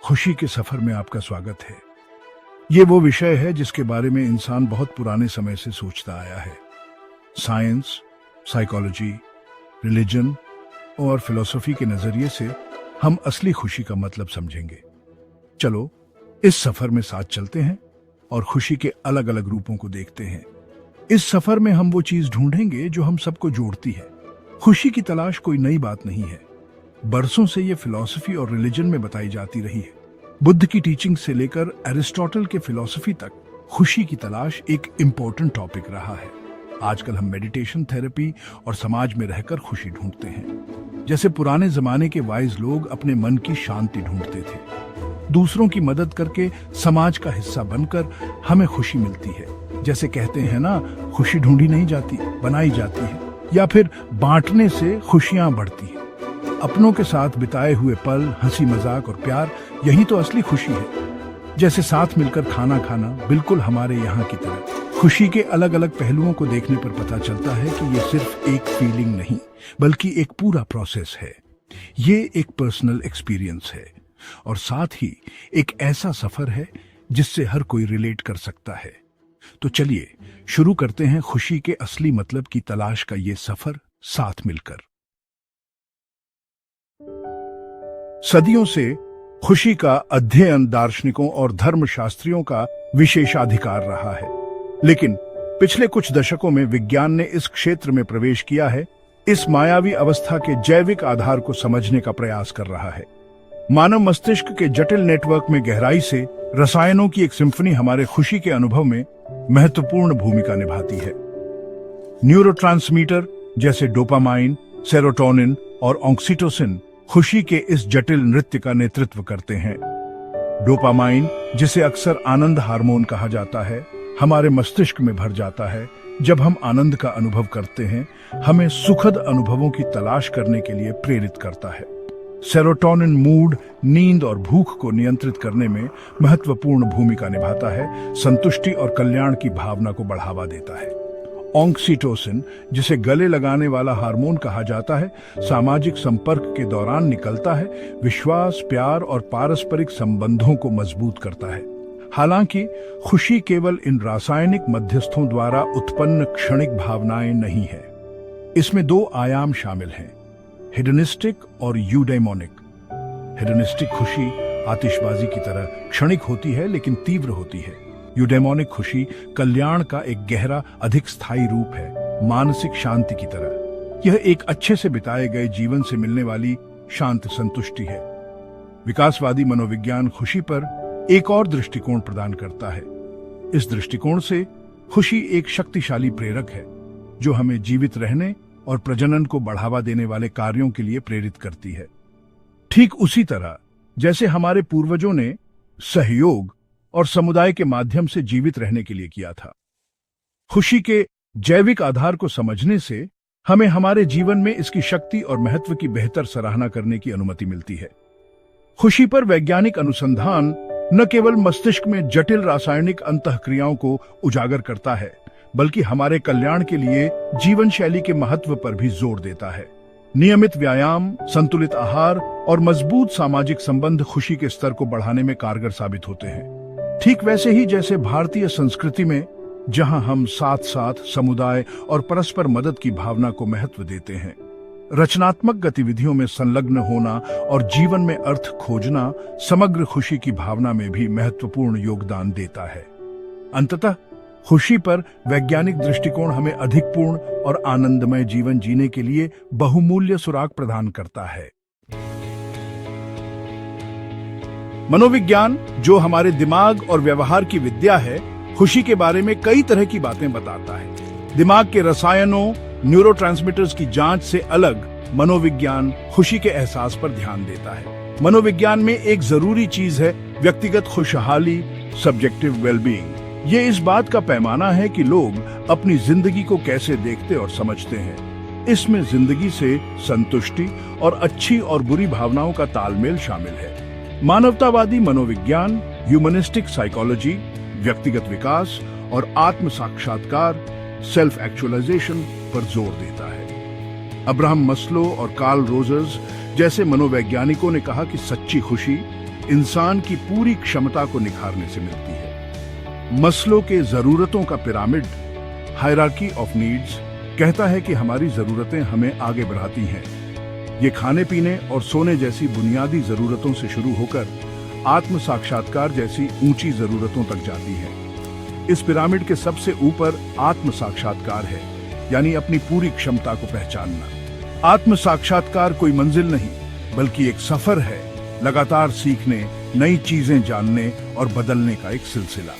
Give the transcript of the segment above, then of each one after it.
खुशी के सफर में आपका स्वागत है। ये वो विषय है जिसके बारे में इंसान बहुत पुराने समय से सोचता आया है। साइंस, साइकोलॉजी, रिलीजन और फिलॉसफी के नजरिए से हम असली खुशी का मतलब समझेंगे। चलो इस सफर में साथ चलते हैं और खुशी के अलग अलग रूपों को देखते हैं। इस सफर में हम वो चीज ढूंढेंगे जो हम सबको जोड़ती है। खुशी की तलाश कोई नई बात नहीं है। बरसों से ये फिलॉसफी और रिलीजन में बताई जाती रही है। बुद्ध की टीचिंग से लेकर एरिस्टोटल के फिलॉसफी तक खुशी की तलाश एक इम्पोर्टेंट टॉपिक रहा है। आजकल हम मेडिटेशन, थेरेपी और समाज में रहकर खुशी ढूंढते हैं। जैसे पुराने जमाने के वाइज लोग अपने मन की शांति ढूंढते थे। दूसरों की मदद करके समाज का हिस्सा बनकर हमें खुशी मिलती है। जैसे कहते हैं ना, खुशी ढूंढी नहीं जाती, बनाई जाती है। या फिर बांटने से खुशियां बढ़ती है। अपनों के साथ बिताए हुए पल, हंसी मजाक और प्यार, यही तो असली खुशी है। जैसे साथ मिलकर खाना खाना, बिल्कुल हमारे यहाँ की तरह। खुशी के अलग अलग पहलुओं को देखने पर पता चलता है कि ये सिर्फ एक फीलिंग नहीं, बल्कि एक पूरा प्रोसेस है। ये एक पर्सनल एक्सपीरियंस है और साथ ही एक ऐसा सफर है जिससे हर कोई रिलेट कर सकता है। तो चलिए शुरू करते हैं खुशी के असली मतलब की तलाश का ये सफर साथ मिलकर। सदियों से खुशी का अध्ययन दार्शनिकों और धर्मशास्त्रियों का विशेषाधिकार रहा है, लेकिन पिछले कुछ दशकों में विज्ञान ने इस क्षेत्र में प्रवेश किया है। इस मायावी अवस्था के जैविक आधार को समझने का प्रयास कर रहा है। मानव मस्तिष्क के जटिल नेटवर्क में गहराई से रसायनों की एक सिम्फनी हमारे खुशी के अनुभव में महत्वपूर्ण भूमिका निभाती है। न्यूरोट्रांसमीटर जैसे डोपामाइन, सेरोटोनिन और ऑक्सीटोसिन खुशी के इस जटिल नृत्य का नेतृत्व करते हैं। डोपामाइन, जिसे अक्सर आनंद हार्मोन कहा जाता है, हमारे मस्तिष्क में भर जाता है। जब हम आनंद का अनुभव करते हैं, हमें सुखद अनुभवों की तलाश करने के लिए प्रेरित करता है। सेरोटोनिन मूड, नींद और भूख को नियंत्रित करने में महत्वपूर्ण भूमिका निभाता है, संतुष्टि और कल्याण की भावना को बढ़ावा देता है। ऑक्सीटोसिन, जिसे गले लगाने वाला हार्मोन कहा जाता है, सामाजिक संपर्क के दौरान निकलता है, विश्वास, प्यार और पारस्परिक संबंधों को मजबूत करता है। हालांकि खुशी केवल इन रासायनिक मध्यस्थों द्वारा उत्पन्न क्षणिक भावनाएं नहीं है। इसमें दो आयाम शामिल हैं, हेडोनिस्टिक और यूडेमोनिक। हेडोनिस्टिक खुशी आतिशबाजी की तरह क्षणिक होती है लेकिन तीव्र होती है। यूडेमोनिक खुशी कल्याण का एक गहरा, अधिक स्थायी रूप है, मानसिक शांति की तरह। यह एक अच्छे से बिताए गए जीवन से मिलने वाली शांत संतुष्टि है। विकासवादी मनोविज्ञान खुशी पर एक और दृष्टिकोण प्रदान करता है। इस दृष्टिकोण से खुशी एक शक्तिशाली प्रेरक है जो हमें जीवित रहने और प्रजनन को बढ़ावा देने वाले कार्यों के लिए प्रेरित करती है। ठीक उसी तरह जैसे हमारे पूर्वजों ने सहयोग और समुदाय के माध्यम से जीवित रहने के लिए किया था। खुशी के जैविक आधार को समझने से हमें हमारे जीवन में इसकी शक्ति और महत्व की बेहतर सराहना करने की अनुमति मिलती है। खुशी पर वैज्ञानिक अनुसंधान न केवल मस्तिष्क में जटिल रासायनिक अंतःक्रियाओं को उजागर करता है, बल्कि हमारे कल्याण के लिए जीवन शैली के महत्व पर भी जोर देता है। नियमित व्यायाम, संतुलित आहार और मजबूत सामाजिक संबंध खुशी के स्तर को बढ़ाने में कारगर साबित होते हैं। ठीक वैसे ही जैसे भारतीय संस्कृति में, जहां हम साथ साथ समुदाय और परस्पर मदद की भावना को महत्व देते हैं, रचनात्मक गतिविधियों में संलग्न होना और जीवन में अर्थ खोजना समग्र खुशी की भावना में भी महत्वपूर्ण योगदान देता है। अंततः खुशी पर वैज्ञानिक दृष्टिकोण हमें अधिक पूर्ण और आनंदमय जीवन जीने के लिए बहुमूल्य सुराग प्रदान करता है। मनोविज्ञान, जो हमारे दिमाग और व्यवहार की विद्या है, खुशी के बारे में कई तरह की बातें बताता है। दिमाग के रसायनों, न्यूरोट्रांसमीटर्स की जांच से अलग मनोविज्ञान खुशी के एहसास पर ध्यान देता है। मनोविज्ञान में एक जरूरी चीज है व्यक्तिगत खुशहाली, सब्जेक्टिव वेलबीइंग। ये इस बात का पैमाना है कि लोग अपनी जिंदगी को कैसे देखते और समझते हैं। इसमें जिंदगी से संतुष्टि और अच्छी और बुरी भावनाओं का तालमेल शामिल है। मानवतावादी मनोविज्ञान, ह्यूमनिस्टिक साइकोलॉजी, व्यक्तिगत विकास और आत्म साक्षात्कार, सेल्फ एक्चुअलाइजेशन पर जोर देता है। अब्राहम मस्लो और कार्ल रोजर्स जैसे मनोवैज्ञानिकों ने कहा कि सच्ची खुशी इंसान की पूरी क्षमता को निखारने से मिलती है। मस्लो के जरूरतों का पिरामिड, हायरार्की ऑफ नीड्स, कहता है कि हमारी जरूरतें हमें आगे बढ़ाती हैं। ये खाने पीने और सोने जैसी बुनियादी जरूरतों से शुरू होकर आत्म साक्षात्कार जैसी ऊंची जरूरतों तक जाती है। इस पिरामिड के सबसे ऊपर आत्म साक्षात्कार है, यानी अपनी पूरी क्षमता को पहचानना। आत्म साक्षात्कार कोई मंजिल नहीं, बल्कि एक सफर है, लगातार सीखने, नई चीजें जानने और बदलने का एक सिलसिला।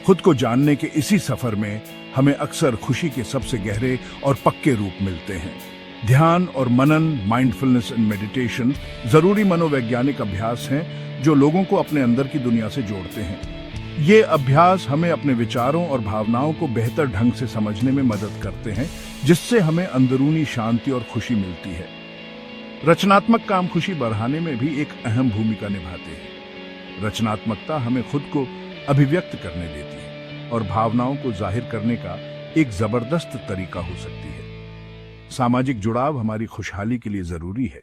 खुद को जानने के इसी सफर में हमें अक्सर खुशी के सबसे गहरे और पक्के रूप मिलते हैं। ध्यान और मनन, माइंडफुलनेस एंड मेडिटेशन जरूरी मनोवैज्ञानिक अभ्यास हैं जो लोगों को अपने अंदर की दुनिया से जोड़ते हैं। ये अभ्यास हमें अपने विचारों और भावनाओं को बेहतर ढंग से समझने में मदद करते हैं, जिससे हमें अंदरूनी शांति और खुशी मिलती है। रचनात्मक काम खुशी बढ़ाने में भी एक अहम भूमिका निभाते हैं। रचनात्मकता हमें खुद को अभिव्यक्त करने देती है और भावनाओं को जाहिर करने का एक जबरदस्त तरीका हो सकती है। सामाजिक जुड़ाव हमारी खुशहाली के लिए जरूरी है।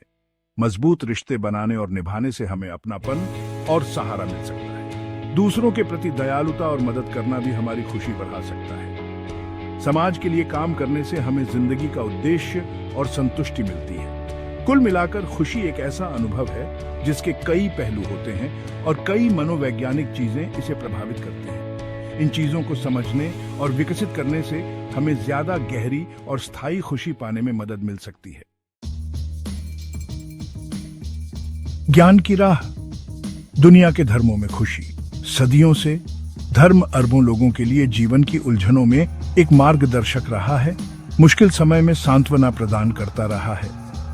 मजबूत रिश्ते बनाने और निभाने से हमें अपनापन और सहारा मिल सकता है। दूसरों के प्रति दयालुता और मदद करना भी हमारी खुशी बढ़ा सकता है। समाज के लिए काम करने से हमें जिंदगी का उद्देश्य और संतुष्टि मिलती है। कुल मिलाकर खुशी एक ऐसा अनुभव है जिसके कई पहलू होते हैं और कई मनोवैज्ञानिक चीजें इसे प्रभावित करती हैं। इन चीजों को समझने और विकसित करने से हमें ज्यादा गहरी और स्थायी खुशी पाने में मदद मिल सकती है। ज्ञान की राह। दुनिया के धर्मों में खुशी सदियों से धर्म अरबों लोगों के लिए जीवन की उलझनों में एक मार्गदर्शक रहा है, मुश्किल समय में सांत्वना प्रदान करता रहा है।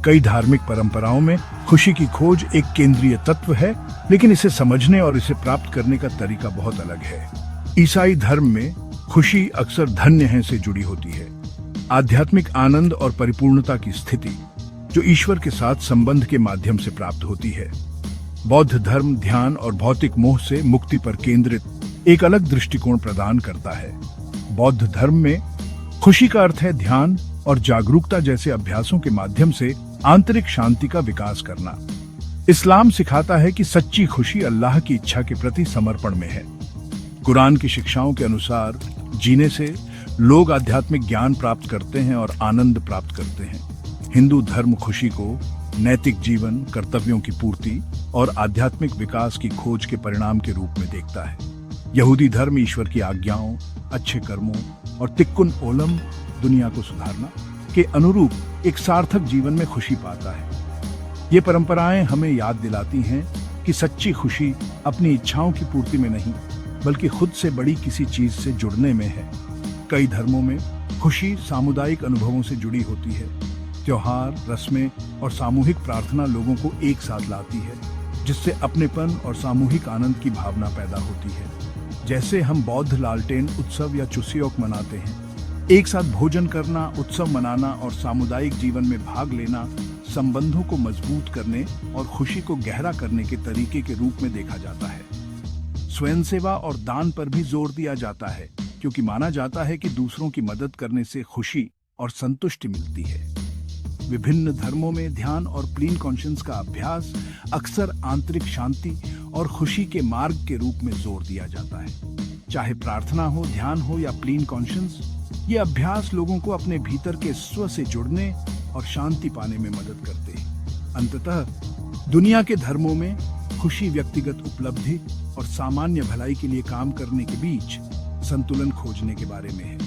कई धार्मिक परंपराओं में खुशी की खोज एक केंद्रीय तत्व है, लेकिन इसे समझने और इसे प्राप्त करने का तरीका बहुत अलग है। ईसाई धर्म में खुशी अक्सर धन्य है से जुड़ी होती है, आध्यात्मिक आनंद और परिपूर्णता की स्थिति जो ईश्वर के साथ संबंध के माध्यम से प्राप्त होती है। बौद्ध धर्म ध्यान और भौतिक मोह से मुक्ति पर केंद्रित एक अलग दृष्टिकोण प्रदान करता है। बौद्ध धर्म में खुशी का अर्थ है ध्यान और जागरूकता जैसे अभ्यासों के माध्यम से आंतरिक शांति का विकास करना। इस्लाम सिखाता है कि सच्ची खुशी अल्लाह की इच्छा के प्रति समर्पण में है। कुरान की शिक्षाओं के अनुसार जीने से लोग आध्यात्मिक ज्ञान प्राप्त करते हैं और आनंद प्राप्त करते हैं। हिंदू धर्म खुशी को नैतिक जीवन, कर्तव्यों की पूर्ति और आध्यात्मिक विकास की खोज के परिणाम के रूप में देखता है। यहूदी धर्म ईश्वर की आज्ञाओं, अच्छे कर्मों और तिक्कुन ओलम, दुनिया को सुधारना के अनुरूप एक सार्थक जीवन में खुशी पाता है। ये परंपराएं हमें याद दिलाती हैं कि सच्ची खुशी अपनी इच्छाओं की पूर्ति में नहीं, बल्कि खुद से बड़ी किसी चीज से जुड़ने में है। कई धर्मों में खुशी सामुदायिक अनुभवों से जुड़ी होती है। त्योहार, रस्में और सामूहिक प्रार्थना लोगों को एक साथ लाती है, जिससे अपनेपन और सामूहिक आनंद की भावना पैदा होती है। जैसे हम बौद्ध लालटेन उत्सव या चुसियोक मनाते हैं। एक साथ भोजन करना, उत्सव मनाना और सामुदायिक जीवन में भाग लेना संबंधों को मजबूत करने और खुशी को गहरा करने के तरीके के रूप में देखा जाता है। स्वयं सेवा और दान पर भी जोर दिया जाता है, क्योंकि माना जाता है कि दूसरों की मदद करने से खुशी और संतुष्टि मिलती है। विभिन्न धर्मों में ध्यान और क्लीन कॉन्शियस का अभ्यास अक्सर आंतरिक शांति और खुशी के मार्ग के रूप में जोर दिया जाता है। चाहे प्रार्थना हो, ध्यान हो या क्लीन कॉन्शियस, ये अभ्यास लोगों को अपने भीतर के स्व से जुड़ने और शांति पाने में मदद करते हैं। अंततः दुनिया के धर्मों में खुशी व्यक्तिगत उपलब्धि और सामान्य भलाई के लिए काम करने के बीच संतुलन खोजने के बारे में है।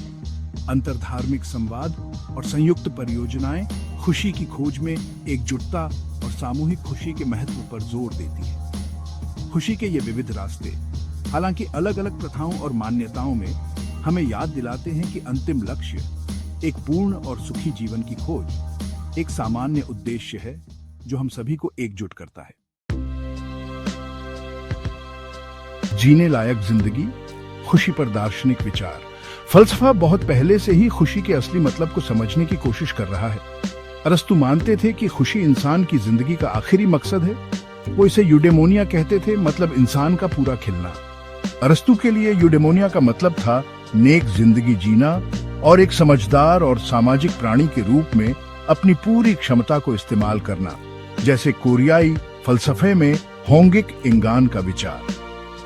अंतरधार्मिक संवाद और संयुक्त परियोजनाएं खुशी की खोज में एकजुटता और सामूहिक खुशी के महत्व पर जोर देती है। खुशी के ये विविध रास्ते, हालांकि अलग अलग प्रथाओं और मान्यताओं में, हमें याद दिलाते हैं कि अंतिम लक्ष्य एक पूर्ण और सुखी जीवन की खोज एक सामान्य उद्देश्य है जो हम सभी को एकजुट करता है। जीने लायक जिंदगी, खुशी पर दार्शनिक विचार। फलसफा बहुत पहले से ही खुशी के असली मतलब को समझने की कोशिश कर रहा है। अरस्तु मानते थे कि खुशी इंसान की जिंदगी का आखिरी मकसद है। वो इसे यूडेमोनिया कहते थे, मतलब इंसान का पूरा खिलना। अरस्तु के लिए यूडेमोनिया का मतलब था नेक जिंदगी जीना और एक समझदार और सामाजिक प्राणी के रूप में अपनी पूरी क्षमता को इस्तेमाल करना। जैसे कोरियाई फलसफे में होंगिक इंगान का विचार।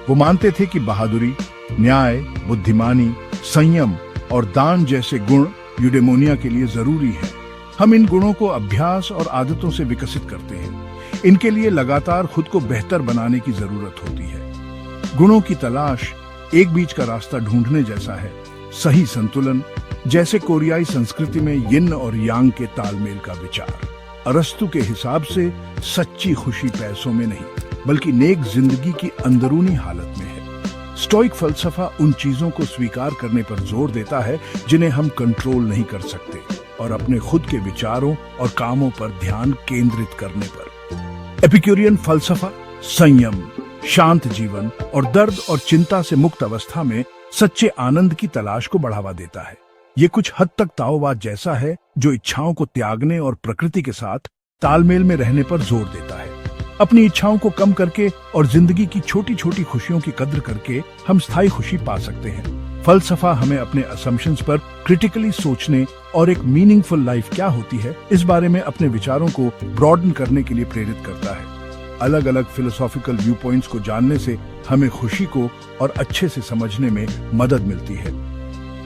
वो मानते थे कि बहादुरी, न्याय, बुद्धिमानी, संयम और दान जैसे गुण यूडेमोनिया के लिए जरूरी हैं। हम इन गुणों को अभ्यास और आदतों से विकसित करते हैं। इनके लिए लगातार खुद को बेहतर बनाने की जरूरत होती है। गुणों की तलाश एक बीच का रास्ता ढूंढने जैसा है, सही संतुलन, जैसे कोरियाई संस्कृति में यिन और यांग के तालमेल का विचार। अरस्तु के हिसाब से सच्ची खुशी पैसों में नहीं, बल्कि नेक जिंदगी की अंदरूनी हालत में है। स्टोइक फलसफा उन चीजों को स्वीकार करने पर जोर देता है जिन्हें हम कंट्रोल नहीं कर सकते, और अपने खुद के विचारों और कामों पर ध्यान केंद्रित करने पर। एपिक्यूरियन फलसफा संयम, शांत जीवन और दर्द और चिंता से मुक्त अवस्था में सच्चे आनंद की तलाश को बढ़ावा देता है। ये कुछ हद तक ताओवाद जैसा है, जो इच्छाओं को त्यागने और प्रकृति के साथ तालमेल में रहने पर जोर देता है। अपनी इच्छाओं को कम करके और जिंदगी की छोटी छोटी खुशियों की कद्र करके हम स्थायी खुशी पा सकते हैं। फलसफा हमें अपने असम्पशंस पर क्रिटिकली सोचने और एक मीनिंगफुल लाइफ क्या होती है, इस बारे में अपने विचारों को ब्रॉडन करने के लिए प्रेरित करता है। अलग अलग फिलोसॉफिकल व्यू पॉइंट्स को जानने से हमें खुशी को और अच्छे से समझने में मदद मिलती है।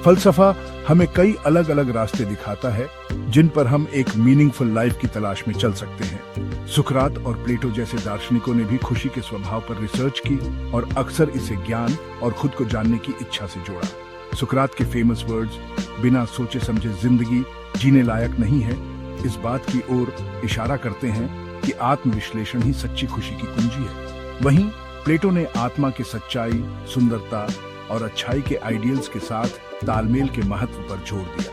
फलसफा हमें कई अलग अलग रास्ते दिखाता है जिन पर हम एक मीनिंगफुल लाइफ की तलाश में चल सकते हैं। सुकरात और प्लेटो जैसे दार्शनिकों ने भी खुशी के स्वभाव पर रिसर्च की और अक्सर इसे ज्ञान और खुद को जानने की इच्छा से जोड़ा। सुकरात के फेमस वर्ड्स, बिना सोचे समझे जिंदगी जीने लायक नहीं है, इस बात की ओर इशारा करते हैं कि आत्मविश्लेषण ही सच्ची खुशी की कुंजी है। वहीं प्लेटो ने आत्मा के सच्चाई, सुंदरता और अच्छाई के आइडियल्स के साथ तालमेल के महत्व पर जोर दिया।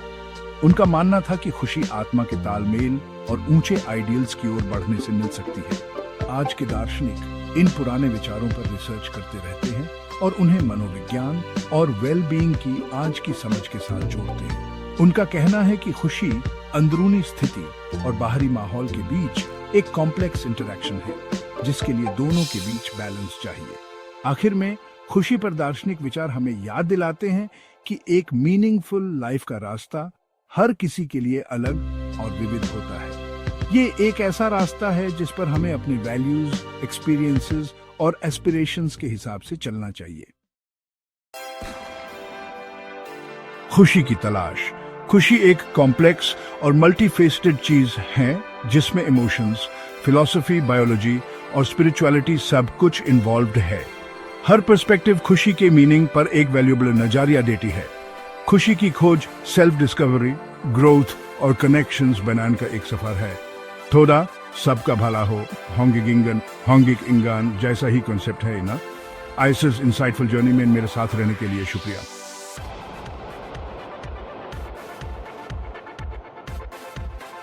उनका मानना था कि खुशी आत्मा के तालमेल और ऊंचे आइडियल्स की ओर बढ़ने से मिल सकती है। आज के दार्शनिक इन पुराने विचारों पर रिसर्च करते रहते हैं और उन्हें मनोविज्ञान और वेलबीइंग की आज की समझ के साथ जोड़ते हैं। उनका कहना है कि खुशी अंदरूनी स्थिति और बाहरी माहौल के बीच एक कॉम्प्लेक्स इंटरैक्शन है, जिसके लिए दोनों के बीच बैलेंस चाहिए। आखिर में खुशी पर दार्शनिक विचार हमें याद दिलाते हैं कि एक मीनिंगफुल लाइफ का रास्ता हर किसी के लिए अलग और विविध होता है। ये एक ऐसा रास्ता है जिस पर हमें अपने वैल्यूज, एक्सपीरियंसेस और एस्पिरेशंस के हिसाब से चलना चाहिए। खुशी की तलाश। खुशी एक कॉम्प्लेक्स और मल्टीफेस्टेड चीज है जिसमें इमोशंस, फिलॉसफी, बायोलॉजी और स्पिरिचुअलिटी सब कुछ इन्वॉल्व्ड है। हर पर्सपेक्टिव खुशी के मीनिंग पर एक वैल्यूएबल नजरिया देती है। खुशी की खोज सेल्फ डिस्कवरी, ग्रोथ और कनेक्शंस बनाने का एक सफर है। थोड़ा सबका भला हो, होंगिक इंगान जैसा ही कॉन्सेप्ट है ना। आइसिस इंसाइटफुल जर्नी में मेरे साथ रहने के लिए शुक्रिया।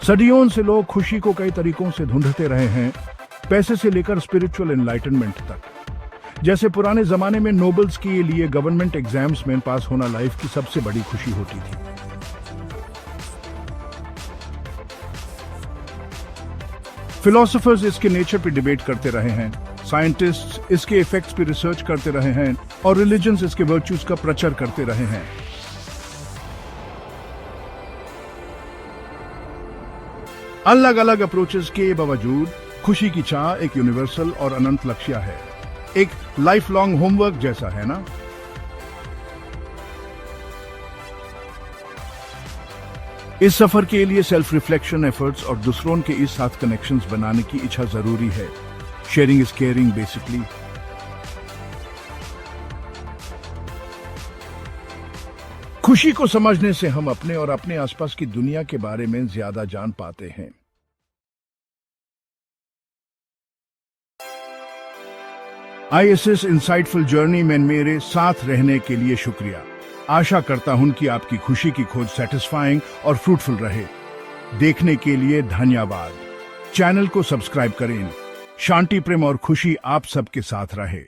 सदियों से लोग खुशी को कई तरीकों से ढूंढते रहे हैं, पैसे से लेकर स्पिरिचुअल एनलाइटनमेंट तक। जैसे पुराने जमाने में नोबल्स के लिए गवर्नमेंट एग्जाम्स में पास होना लाइफ की सबसे बड़ी खुशी होती थी। फिलोसोफर्स इसके नेचर पे डिबेट करते रहे हैं, साइंटिस्ट्स इसके इफेक्ट्स पे रिसर्च करते रहे हैं और रिलीजन्स इसके वर्च्यूज का प्रचार करते रहे हैं। अलग अलग अप्रोचेस के बावजूद खुशी की चाह एक यूनिवर्सल और अनंत लक्ष्य है, एक लाइफ लॉन्ग होमवर्क जैसा है ना। इस सफर के लिए सेल्फ रिफ्लेक्शन एफर्ट्स और दूसरों के इस साथ कनेक्शंस बनाने की इच्छा जरूरी है। Sharing is caring basically. खुशी को समझने से हम अपने और अपने आसपास की दुनिया के बारे में ज्यादा जान पाते हैं। आईएसएस इंसाइटफुल जर्नी में मेरे साथ रहने के लिए शुक्रिया। आशा करता हूं कि आपकी खुशी की खोज सेटिस्फाइंग और फ्रूटफुल रहे। देखने के लिए धन्यवाद। चैनल को सब्सक्राइब करें। शांति, प्रेम और खुशी आप सबके साथ रहे।